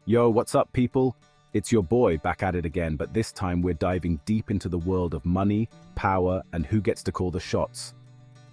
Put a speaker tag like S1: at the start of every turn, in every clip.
S1: Yo, what's up, people? It's your boy back at it again, but this time we're diving deep into the world of money, power, and who gets to call the shots.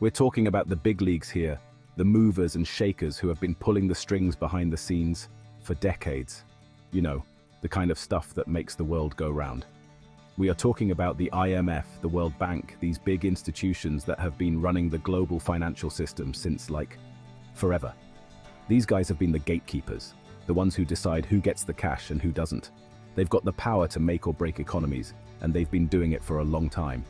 S1: We're talking about the big leagues here, the movers and shakers who have been pulling the strings behind the scenes for decades. You know, the kind of stuff that makes the world go round. We are talking about the IMF, the World Bank, these big institutions that have been running the global financial system since, forever. These guys have been the gatekeepers, the ones who decide who gets the cash and who doesn't. They've got the power to make or break economies, and they've been doing it for a long time.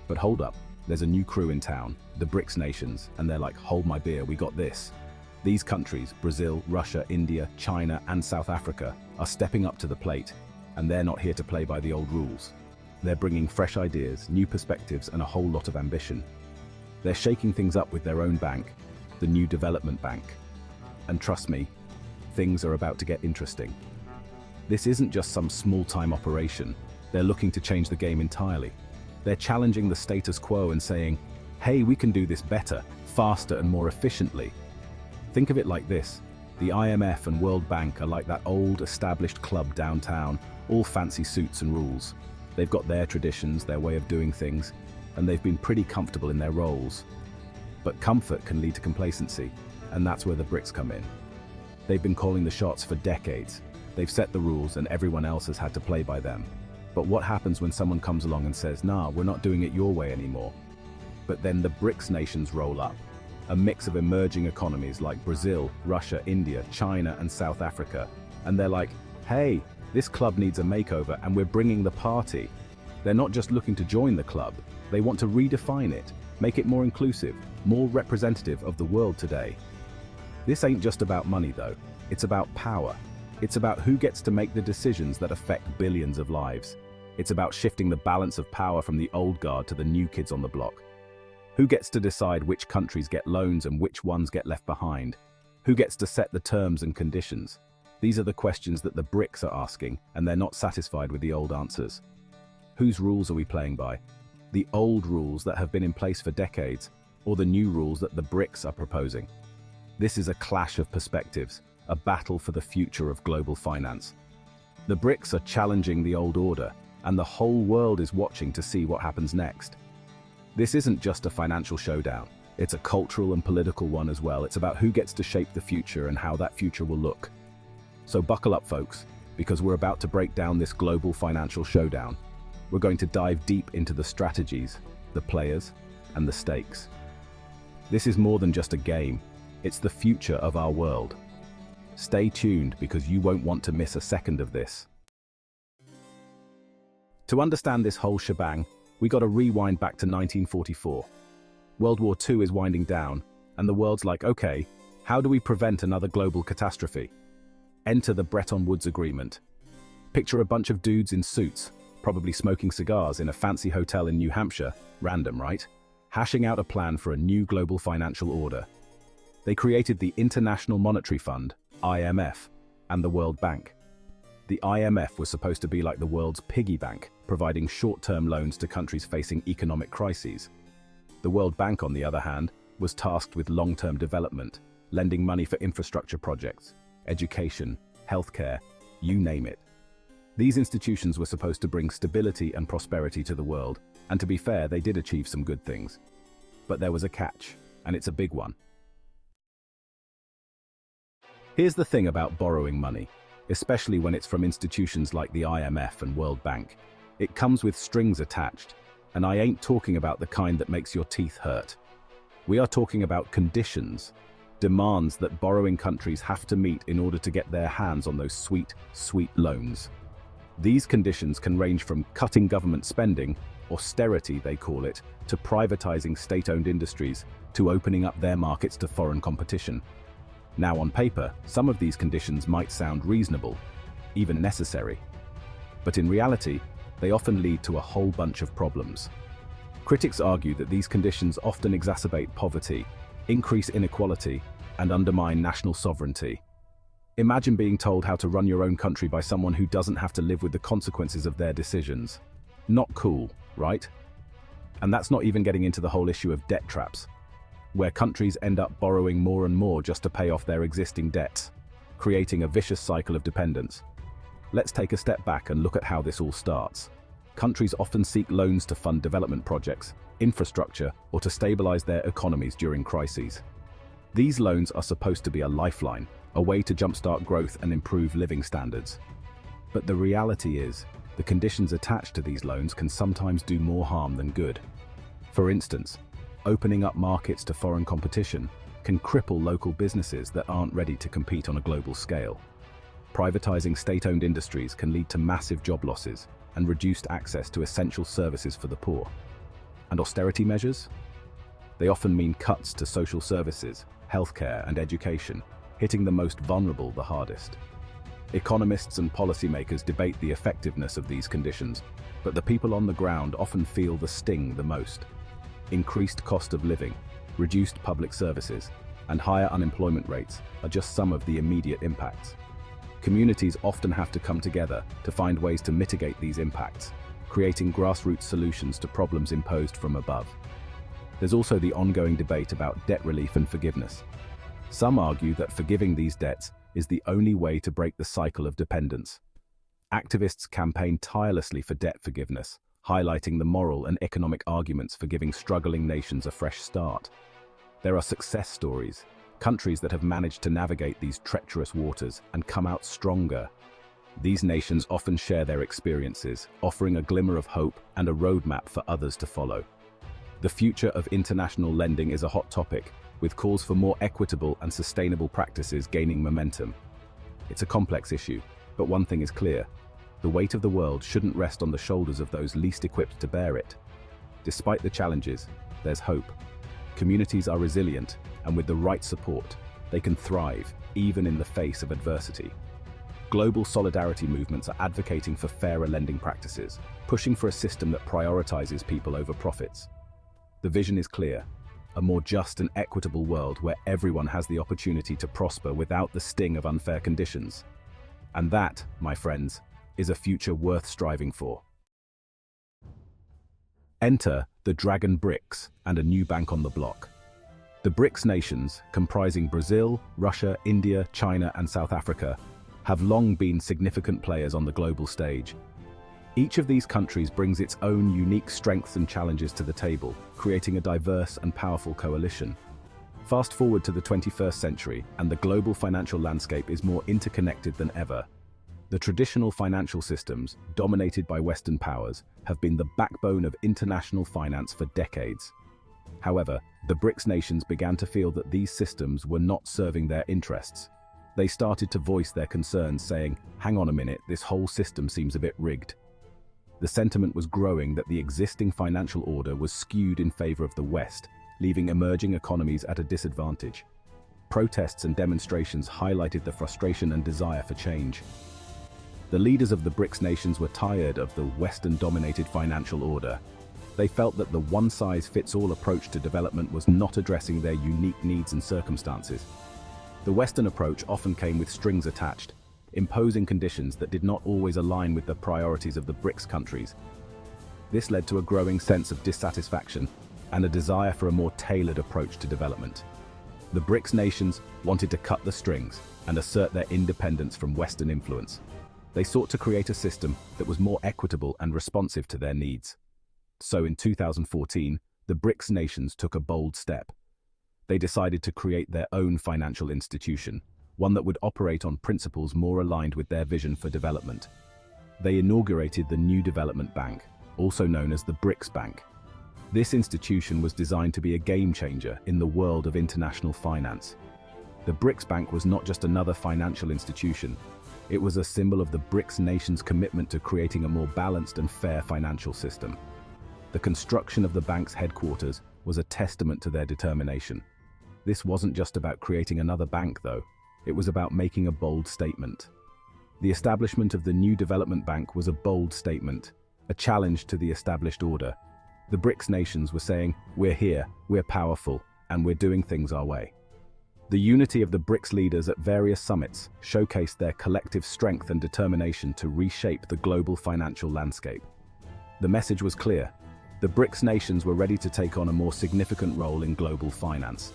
S1: But hold up, there's a new crew in town, the BRICS nations, and they're like, hold my beer, we got this. These countries, Brazil, Russia, India, China, and South Africa, are stepping up to the plate, and they're not here to play by the old rules. They're bringing fresh ideas, new perspectives, and a whole lot of ambition. They're shaking things up with their own bank, the New Development Bank. And trust me, things are about to get interesting. This isn't just some small-time operation. They're looking to change the game entirely. They're challenging the status quo and saying, hey, we can do this better, faster, and more efficiently. Think of it like this. The IMF and World Bank are like that old, established club downtown, all fancy suits and rules. They've got their traditions, their way of doing things, and they've been pretty comfortable in their roles. But comfort can lead to complacency, and that's where the BRICS come in. They've been calling the shots for decades. They've set the rules and everyone else has had to play by them. But what happens when someone comes along and says, nah, we're not doing it your way anymore? But then the BRICS nations roll up. A mix of emerging economies like Brazil, Russia, India, China, and South Africa. And they're like, hey, this club needs a makeover and we're bringing the party. They're not just looking to join the club. They want to redefine it, make it more inclusive, more representative of the world today. This ain't just about money though. It's about power. It's about who gets to make the decisions that affect billions of lives. It's about shifting the balance of power from the old guard to the new kids on the block. Who gets to decide which countries get loans and which ones get left behind? Who gets to set the terms and conditions? These are the questions that the BRICS are asking, and they're not satisfied with the old answers. Whose rules are we playing by? The old rules that have been in place for decades, or the new rules that the BRICS are proposing? This is a clash of perspectives, a battle for the future of global finance. The BRICS are challenging the old order, and the whole world is watching to see what happens next. This isn't just a financial showdown. It's a cultural and political one as well. It's about who gets to shape the future and how that future will look. So buckle up, folks, because we're about to break down this global financial showdown. We're going to dive deep into the strategies, the players, and the stakes. This is more than just a game. It's the future of our world. Stay tuned because you won't want to miss a second of this. To understand this whole shebang, we got to rewind back to 1944. World War II is winding down, and the world's like, okay, how do we prevent another global catastrophe? Enter the Bretton Woods Agreement. Picture a bunch of dudes in suits, probably smoking cigars in a fancy hotel in New Hampshire, random, right? Hashing out a plan for a new global financial order. They created the International Monetary Fund, IMF, and the World Bank. The IMF was supposed to be like the world's piggy bank, providing short-term loans to countries facing economic crises. The World Bank, on the other hand, was tasked with long-term development, lending money for infrastructure projects, education, healthcare, you name it. These institutions were supposed to bring stability and prosperity to the world, and to be fair, they did achieve some good things. But there was a catch, and it's a big one. Here's the thing about borrowing money, especially when it's from institutions like the IMF and World Bank. It comes with strings attached, and I ain't talking about the kind that makes your teeth hurt. We are talking about conditions, demands that borrowing countries have to meet in order to get their hands on those sweet, sweet loans. These conditions can range from cutting government spending, austerity they call it, to privatizing state-owned industries, to opening up their markets to foreign competition. Now, on paper, some of these conditions might sound reasonable, even necessary. But in reality, they often lead to a whole bunch of problems. Critics argue that these conditions often exacerbate poverty, increase inequality, and undermine national sovereignty. Imagine being told how to run your own country by someone who doesn't have to live with the consequences of their decisions. Not cool, right? And that's not even getting into the whole issue of debt traps, where countries end up borrowing more and more just to pay off their existing debts. creating a vicious cycle of dependence. Let's take a step back and look at how this all starts. Countries often seek loans to fund development projects, infrastructure, or to stabilize their economies during crises. These loans are supposed to be a lifeline, a way to jumpstart growth and improve living standards. But the reality is, the conditions attached to these loans can sometimes do more harm than good. For instance, opening up markets to foreign competition can cripple local businesses that aren't ready to compete on a global scale. Privatizing state-owned industries can lead to massive job losses and reduced access to essential services for the poor. And austerity measures? They often mean cuts to social services, healthcare, and education, hitting the most vulnerable the hardest. Economists and policymakers debate the effectiveness of these conditions, but the people on the ground often feel the sting the most. Increased cost of living, reduced public services, and higher unemployment rates are just some of the immediate impacts. Communities often have to come together to find ways to mitigate these impacts, creating grassroots solutions to problems imposed from above. There's also the ongoing debate about debt relief and forgiveness. Some argue that forgiving these debts is the only way to break the cycle of dependence. Activists campaign tirelessly for debt forgiveness, highlighting the moral and economic arguments for giving struggling nations a fresh start. There are success stories, countries that have managed to navigate these treacherous waters and come out stronger. These nations often share their experiences, offering a glimmer of hope and a roadmap for others to follow. The future of international lending is a hot topic, with calls for more equitable and sustainable practices gaining momentum. It's a complex issue, but one thing is clear: the weight of the world shouldn't rest on the shoulders of those least equipped to bear it. Despite the challenges, there's hope. Communities are resilient, and with the right support, they can thrive, even in the face of adversity. Global solidarity movements are advocating for fairer lending practices, pushing for a system that prioritizes people over profits. The vision is clear: a more just and equitable world where everyone has the opportunity to prosper without the sting of unfair conditions. And that, my friends, is a future worth striving for. Enter the Dragon BRICS and a new bank on the block. The BRICS nations, comprising Brazil, Russia, India, China, and South Africa, have long been significant players on the global stage. Each of these countries brings its own unique strengths and challenges to the table, creating a diverse and powerful coalition. Fast forward to the 21st century, and the global financial landscape is more interconnected than ever. The traditional financial systems, dominated by Western powers, have been the backbone of international finance for decades. However, the BRICS nations began to feel that these systems were not serving their interests. They started to voice their concerns, saying, "Hang on a minute, this whole system seems a bit rigged." The sentiment was growing that the existing financial order was skewed in favor of the West, leaving emerging economies at a disadvantage. Protests and demonstrations highlighted the frustration and desire for change. The leaders of the BRICS nations were tired of the Western-dominated financial order. They felt that the one-size-fits-all approach to development was not addressing their unique needs and circumstances. The Western approach often came with strings attached, imposing conditions that did not always align with the priorities of the BRICS countries. This led to a growing sense of dissatisfaction and a desire for a more tailored approach to development. The BRICS nations wanted to cut the strings and assert their independence from Western influence. They sought to create a system that was more equitable and responsive to their needs. So in 2014, the BRICS nations took a bold step. They decided to create their own financial institution, one that would operate on principles more aligned with their vision for development. They inaugurated the New Development Bank, also known as the BRICS Bank. This institution was designed to be a game changer in the world of international finance. The BRICS Bank was not just another financial institution, it was a symbol of the BRICS nations' commitment to creating a more balanced and fair financial system. The construction of the bank's headquarters was a testament to their determination. This wasn't just about creating another bank, though. It was about making a bold statement. The establishment of the New Development Bank was a bold statement, a challenge to the established order. The BRICS nations were saying, "We're here, we're powerful, and we're doing things our way." The unity of the BRICS leaders at various summits showcased their collective strength and determination to reshape the global financial landscape. The message was clear: the BRICS nations were ready to take on a more significant role in global finance.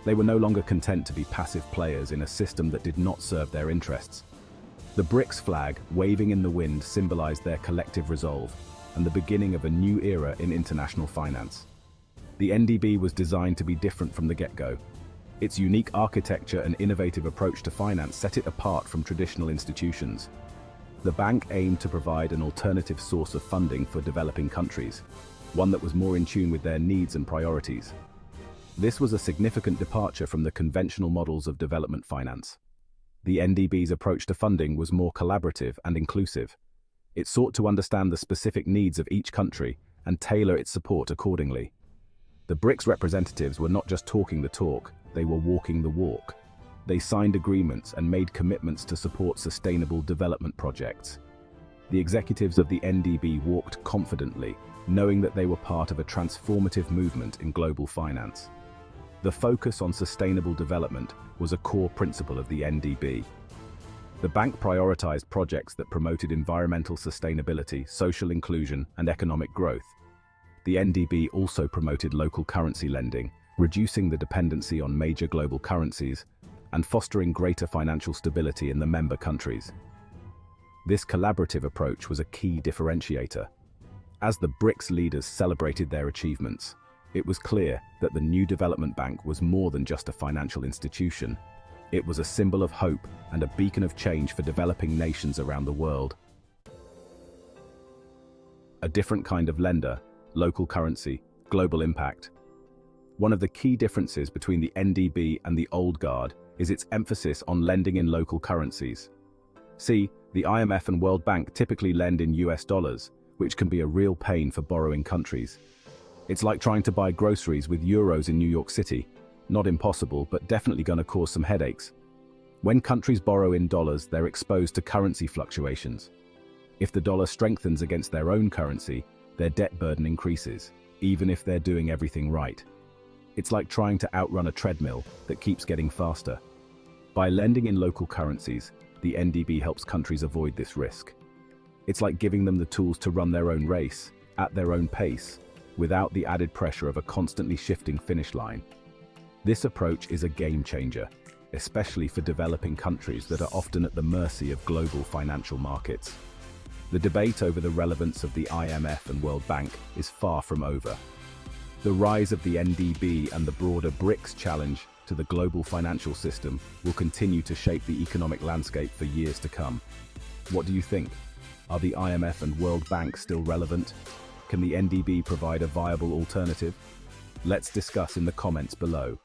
S1: They were no longer content to be passive players in a system that did not serve their interests. The BRICS flag, waving in the wind, symbolized their collective resolve and the beginning of a new era in international finance. The NDB was designed to be different from the get-go. Its unique architecture and innovative approach to finance set it apart from traditional institutions. The bank aimed to provide an alternative source of funding for developing countries, one that was more in tune with their needs and priorities. This was a significant departure from the conventional models of development finance. The NDB's approach to funding was more collaborative and inclusive. It sought to understand the specific needs of each country and tailor its support accordingly. The BRICS representatives were not just talking the talk, they were walking the walk. They signed agreements and made commitments to support sustainable development projects. The executives of the NDB walked confidently, knowing that they were part of a transformative movement in global finance. The focus on sustainable development was a core principle of the NDB. The bank prioritized projects that promoted environmental sustainability, social inclusion, and economic growth. The NDB also promoted local currency lending, reducing the dependency on major global currencies and fostering greater financial stability in the member countries. This collaborative approach was a key differentiator. As the BRICS leaders celebrated their achievements, it was clear that the new development bank was more than just a financial institution. It was a symbol of hope and a beacon of change for developing nations around the world. A different kind of lender, local currency, global impact. One of the key differences between the NDB and the old guard is its emphasis on lending in local currencies. See, the IMF and World Bank typically lend in US dollars, which can be a real pain for borrowing countries. It's like trying to buy groceries with euros in New York City. Not impossible, but definitely going to cause some headaches. When countries borrow in dollars, they're exposed to currency fluctuations. If the dollar strengthens against their own currency, their debt burden increases, even if they're doing everything right. It's like trying to outrun a treadmill that keeps getting faster. By lending in local currencies, the NDB helps countries avoid this risk. It's like giving them the tools to run their own race, at their own pace, without the added pressure of a constantly shifting finish line. This approach is a game changer, especially for developing countries that are often at the mercy of global financial markets. The debate over the relevance of the IMF and World Bank is far from over. The rise of the NDB and the broader BRICS challenge to the global financial system will continue to shape the economic landscape for years to come. What do you think? Are the IMF and World Bank still relevant? Can the NDB provide a viable alternative? Let's discuss in the comments below.